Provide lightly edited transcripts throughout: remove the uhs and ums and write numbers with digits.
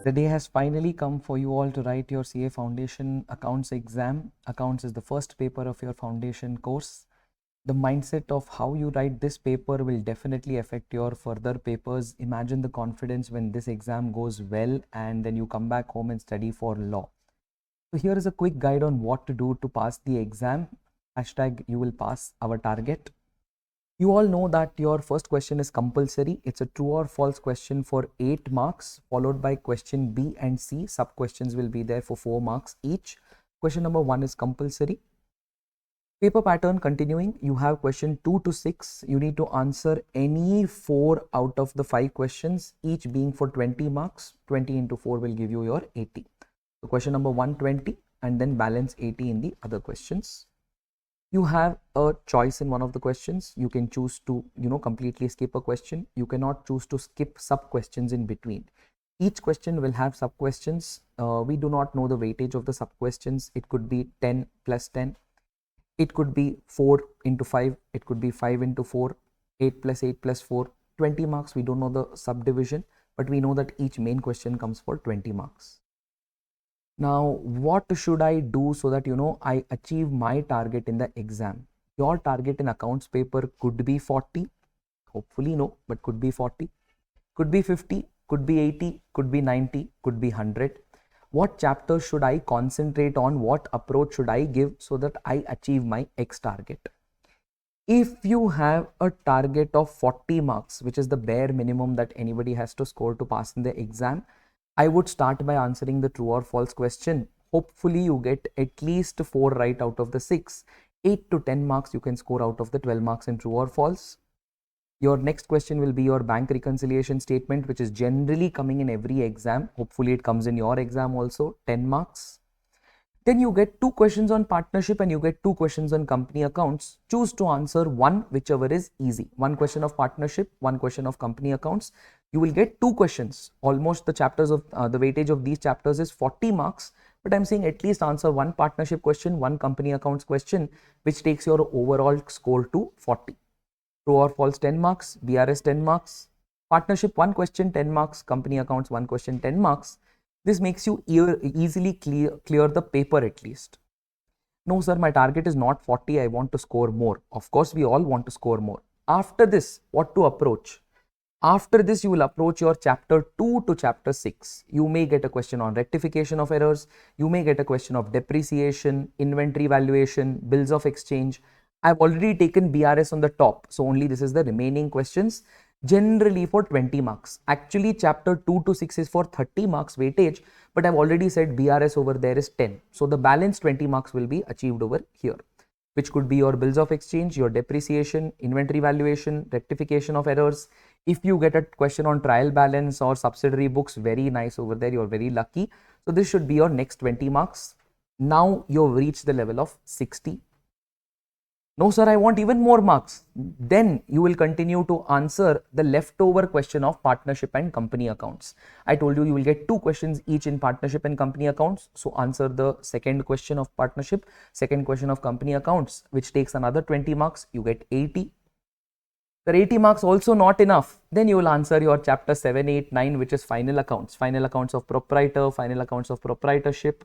The day has finally come for you all to write your CA Foundation Accounts exam. Accounts is the first paper of your foundation course. The mindset of how you write this paper will definitely affect your further papers. Imagine the confidence when this exam goes well and then you come back home and study for law. So here is a quick guide on what to do to pass the exam. Hashtag you will pass our target. You all know that your first question is compulsory. It's a true or false question for 8 marks, followed by question B and C. Sub questions will be there for 4 marks each. Question number 1 is compulsory. Paper pattern continuing. You have question 2 to 6. You need to answer any 4 out of the 5 questions, each being for 20 marks. 20 into 4 will give you your 80. So question number 120 and then balance 80 in the other questions. You have a choice in one of the questions. You can choose to, completely skip a question. You cannot choose to skip sub questions in between. Each question will have sub questions. We do not know the weightage of the sub questions. It could be 10 plus 10. It could be 4 into 5. It could be 5 into 4, 8 plus 4, 20 marks. We don't know the subdivision, but we know that each main question comes for 20 marks. Now, what should I do so that, I achieve my target in the exam? Your target in accounts paper could be 40. Hopefully no, but could be 40. Could be 50, could be 80, could be 90, could be 100. What chapter should I concentrate on? What approach should I give so that I achieve my X target? If you have a target of 40 marks, which is the bare minimum that anybody has to score to pass in the exam, I would start by answering the true or false question. Hopefully you get at least 4 right out of the 6. 8 to 10 marks you can score out of the 12 marks in true or false. Your next question will be your bank reconciliation statement, which is generally coming in every exam. Hopefully it comes in your exam also, 10 marks. Then you get 2 questions on partnership and you get 2 questions on company accounts. Choose to answer one, whichever is easy. 1 question of partnership, 1 question of company accounts. You will get 2 questions. Almost the chapters of the weightage of these chapters is 40 marks, but I'm saying at least answer 1 partnership question, 1 company accounts question, which takes your overall score to 40. True or false 10 marks, BRS 10 marks, partnership 1 question 10 marks, company accounts 1 question 10 marks. This makes you easily clear the paper at least. No sir, my target is not 40, I want to score more. Of course, we all want to score more. After this, what to approach? After this, you will approach your chapter 2 to chapter 6. You may get a question on rectification of errors. You may get a question of depreciation, inventory valuation, bills of exchange. I've already taken BRS on the top, so only this is the remaining questions, generally for 20 marks. Actually, chapter 2 to 6 is for 30 marks weightage, but I've already said BRS over there is 10. So the balance 20 marks will be achieved over here, which could be your bills of exchange, your depreciation, inventory valuation, rectification of errors. If you get a question on trial balance or subsidiary books, very nice over there, you're very lucky. So this should be your next 20 marks. Now you've reached the level of 60. No sir, I want even more marks. Then you will continue to answer the leftover question of partnership and company accounts. I told you will get 2 questions each in partnership and company accounts. So answer the second question of partnership, second question of company accounts, which takes another 20 marks. You get 80. The 80 marks also not enough. Then you will answer your chapter 7, 8, 9, which is final accounts of proprietor, final accounts of proprietorship,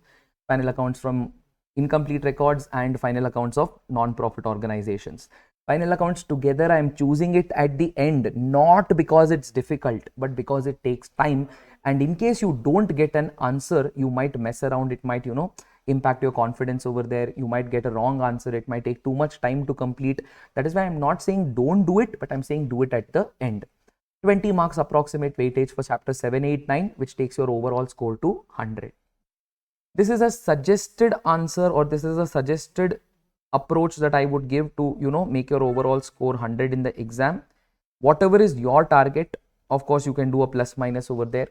final accounts from incomplete records, and final accounts of non-profit organizations. Final accounts together, I am choosing it at the end, not because it's difficult, but because it takes time. And in case you don't get an answer, you might mess around. It might, impact your confidence over there. You might get a wrong answer. It might take too much time to complete. That is why I'm not saying don't do it, but I'm saying do it at the end. 20 marks approximate weightage for chapter 7, 8, 9, which takes your overall score to 100. This is a suggested answer, or this is a suggested approach that I would give to, make your overall score 100 in the exam. Whatever is your target, of course, you can do a plus minus over there.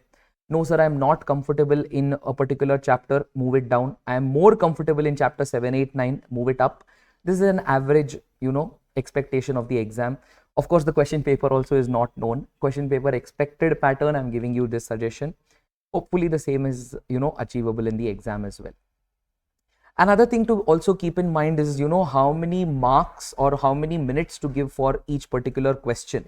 No sir, I am not comfortable in a particular chapter, move it down. I am more comfortable in chapter 7, 8, 9, move it up. This is an average, expectation of the exam. Of course, the question paper also is not known. Question paper expected pattern, I'm giving you this suggestion. Hopefully the same is, achievable in the exam as well. Another thing to also keep in mind is, how many marks or how many minutes to give for each particular question.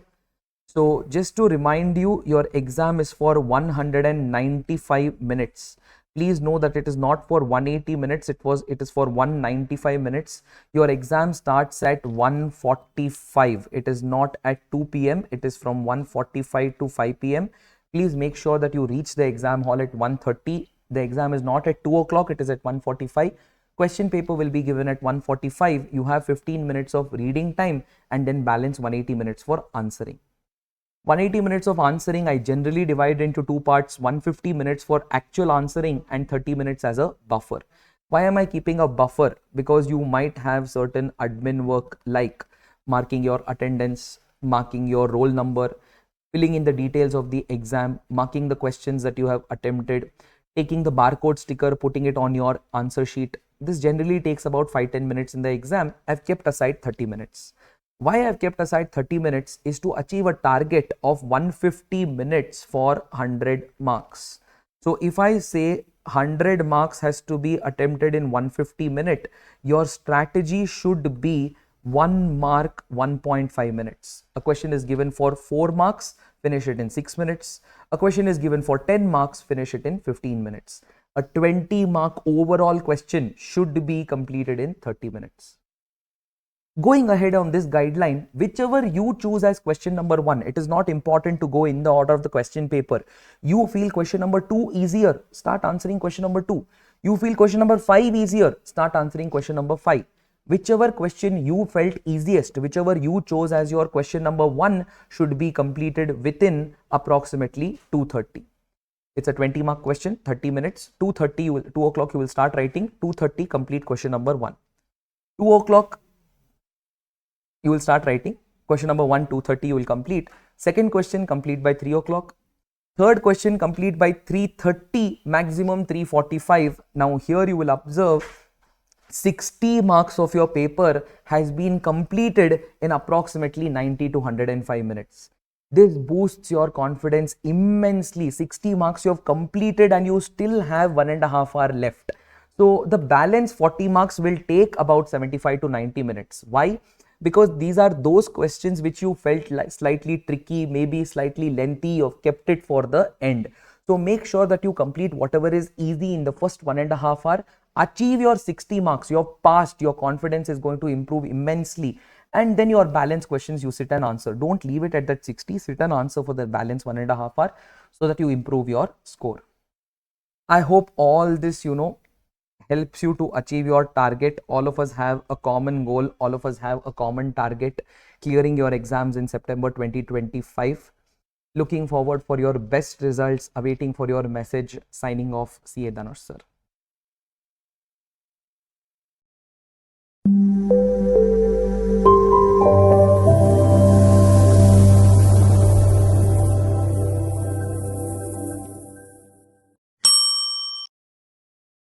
So just to remind you, your exam is for 195 minutes. Please know that it is not for 180 minutes. It is for 195 minutes. Your exam starts at 1:45. It is not at 2 p.m. It is from 1:45 to 5 p.m. Please make sure that you reach the exam hall at 1:30. The exam is not at 2 o'clock. It is at 1:45. Question paper will be given at 1:45. You have 15 minutes of reading time and then balance 180 minutes for answering. 180 minutes of answering, I generally divide into two parts, 150 minutes for actual answering and 30 minutes as a buffer. Why am I keeping a buffer? Because you might have certain admin work like marking your attendance, marking your roll number, filling in the details of the exam, marking the questions that you have attempted, taking the barcode sticker, putting it on your answer sheet. This generally takes about 5-10 minutes in the exam. I've kept aside 30 minutes. Why I've kept aside 30 minutes is to achieve a target of 150 minutes for 100 marks. So if I say 100 marks has to be attempted in 150 minutes, your strategy should be 1 mark 1.5 minutes. A question is given for 4 marks, finish it in 6 minutes. A question is given for 10 marks, finish it in 15 minutes. A 20 mark overall question should be completed in 30 minutes. Going ahead on this guideline, whichever you choose as question number 1, it is not important to go in the order of the question paper. You feel question number 2 easier, start answering question number 2. You feel question number 5 easier, start answering question number 5. Whichever question you felt easiest, whichever you chose as your question number 1 should be completed within approximately 2:30. It's a 20 mark question, 30 minutes, 2 o'clock you will start writing, 2:30 complete question number 1. 2 o'clock you will start writing question number 1, 2:30 you will complete. Second question complete by 3 o'clock. Third question complete by 3:30, maximum 3:45. Now here you will observe 60 marks of your paper has been completed in approximately 90 to 105 minutes. This boosts your confidence immensely. 60 marks you have completed and you still have 1.5 hours left. So the balance 40 marks will take about 75 to 90 minutes. Why? Because these are those questions which you felt like slightly tricky, maybe slightly lengthy, you've kept it for the end. So make sure that you complete whatever is easy in the first 1.5 hours. Achieve your 60 marks, you're passed, your confidence is going to improve immensely. And then your balance questions you sit and answer. Don't leave it at that 60, sit and answer for the balance 1.5 hours so that you improve your score. I hope all this, helps you to achieve your target. All of us have a common goal. All of us have a common target, clearing your exams in September 2025. Looking forward for your best results, awaiting for your message. Signing off, CA Dhanush Sir.